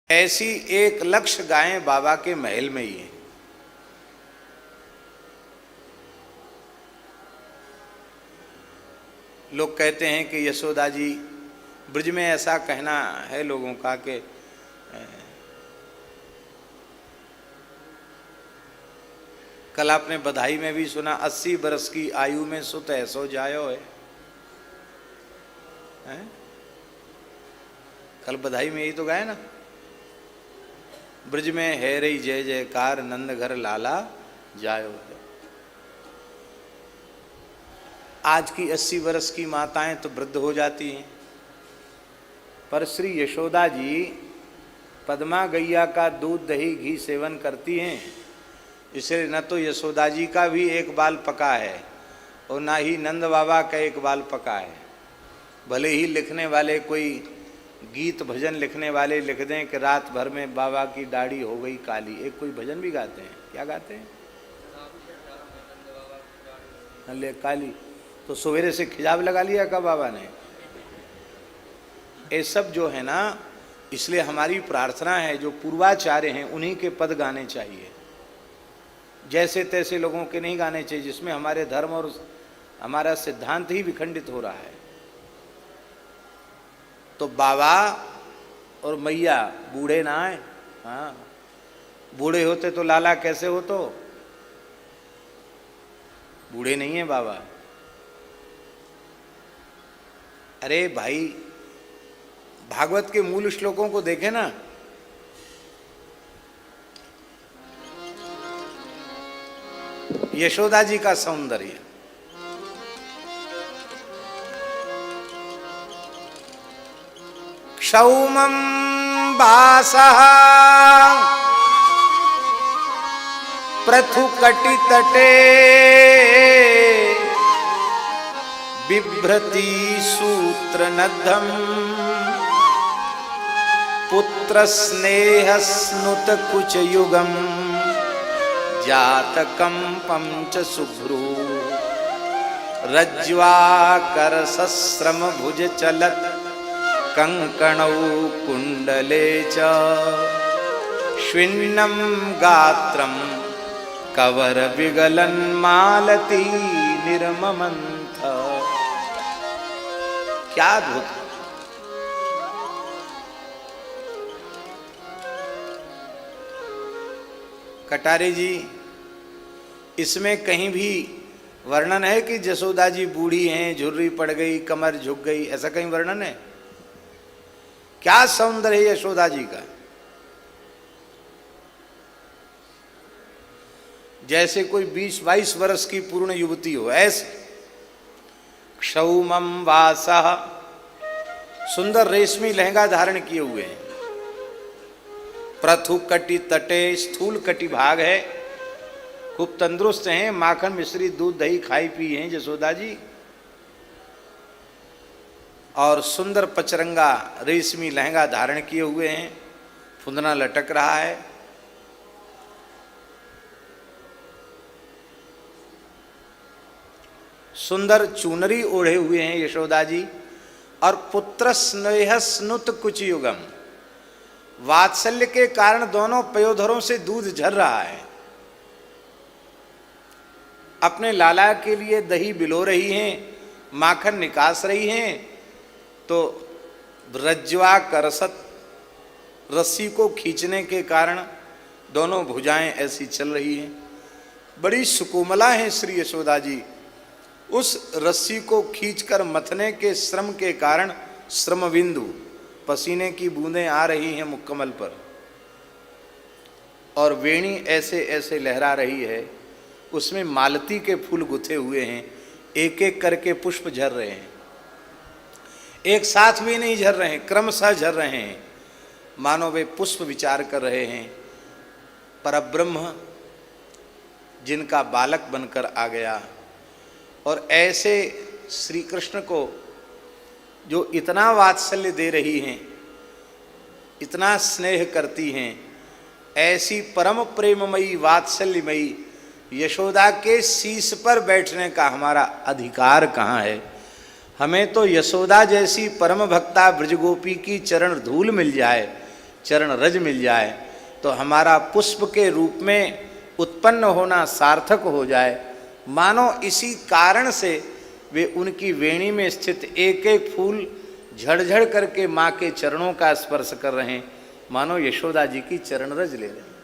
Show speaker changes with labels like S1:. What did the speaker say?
S1: ऐसी 1,00,000 गायें बाबा के महल में ही हैं। लोग कहते हैं कि यशोदा जी, ब्रज में ऐसा कहना है लोगों का कि कल आपने बधाई में भी सुना, 80 बरस की आयु में सुत ऐसो जायो है? कल बधाई में यही तो गाया ना, ब्रज में है रही जय जयकार, नंद घर लाला जायो है। आज की 80 वर्ष की माताएं तो वृद्ध हो जाती हैं, पर श्री यशोदा जी पद्मा गैया का दूध दही घी सेवन करती हैं, इसलिए न तो यशोदा जी का भी एक बाल पका है और ना ही नंद बाबा का एक बाल पका है। भले ही लिखने वाले कोई गीत भजन लिखने वाले लिख दें कि रात भर में बाबा की दाढ़ी हो गई काली, एक कोई भजन भी गाते हैं, क्या गाते हैं, ले काली, तो सवेरे से खिजाब लगा लिया का बाबा ने। ये सब जो है ना, इसलिए हमारी प्रार्थना है जो पूर्वाचार्य हैं उन्हीं के पद गाने चाहिए, जैसे तैसे लोगों के नहीं गाने चाहिए जिसमें हमारे धर्म और हमारा सिद्धांत ही विखंडित हो रहा है। तो बाबा और मैया बूढ़े ना आए, हाँ बूढ़े होते तो लाला कैसे हो, तो बूढ़े नहीं है बाबा। अरे भाई, भागवत के मूल श्लोकों को देखें ना, यशोदा जी का सौंदर्य, क्षौमं वासः पृथुकटितटे बिभ्रति सूत्रनद्धम् पुत्रस्नेहस्नुतकुचयुगम् जातकंपं च शुभ्रू रज्ज्वाकरसस्रमभुज चलत् कंकणौ कुंडले च श्विन्नं गात्रं कवरविगलन् मालती निर्ममन्थ। क्या अद्भुत! कटारे जी, इसमें कहीं भी वर्णन है कि जसोदा जी बूढ़ी हैं, झुर्री पड़ गई, कमर झुक गई, ऐसा कहीं वर्णन है? क्या सौंदर्य है यशोदा जी का! जैसे कोई 20-22 वर्ष की पूर्ण युवती हो, ऐसे। क्षौमं वासः, सुंदर रेशमी लहंगा धारण किए हुए हैं। प्रथु कटि तटे, स्थूल कटि भाग है, खूब तंदुरुस्त हैं, माखन मिश्री दूध दही खाई पी हैं यशोदा जी, और सुंदर पचरंगा रेशमी लहंगा धारण किए हुए हैं, फुंदना लटक रहा है। सुंदर चुनरी ओढ़े हुए हैं यशोदा जी, और पुत्र स्नेह स्नुत कुच युगम, वात्सल्य के कारण दोनों पयोधरों से दूध झर रहा है। अपने लाला के लिए दही बिलो रही हैं, माखन निकास रही हैं, तो रज्ज्वा करसत, रस्सी को खींचने के कारण दोनों भुजाएं ऐसी चल रही हैं। बड़ी सुकोमला हैं श्री यशोदा जी। उस रस्सी को खींचकर मथने के श्रम के कारण श्रम बिंदु, पसीने की बूंदें आ रही हैं मुक्कमल पर, और वेणी ऐसे ऐसे लहरा रही है, उसमें मालती के फूल गुथे हुए हैं, एक एक करके पुष्प झर रहे हैं, एक साथ भी नहीं झर रहे हैं, क्रमशः झर रहे हैं, मानो वे पुष्प विचार कर रहे हैं। परब्रह्म जिनका बालक बनकर आ गया, और ऐसे श्री कृष्ण को जो इतना वात्सल्य दे रही हैं, इतना स्नेह करती हैं, ऐसी परम प्रेममयी वात्सल्यमयी यशोदा के शीश पर बैठने का हमारा अधिकार कहाँ है? हमें तो यशोदा जैसी परम भक्ता ब्रजगोपी की चरण धूल मिल जाए चरण रज मिल जाए तो हमारा पुष्प के रूप में उत्पन्न होना सार्थक हो जाए। मानो इसी कारण से वे उनकी वेणी में स्थित एक एक फूल झड़झड़ करके माँ के चरणों का स्पर्श कर रहे हैं, मानो यशोदा जी की चरण रज ले रहे हैं।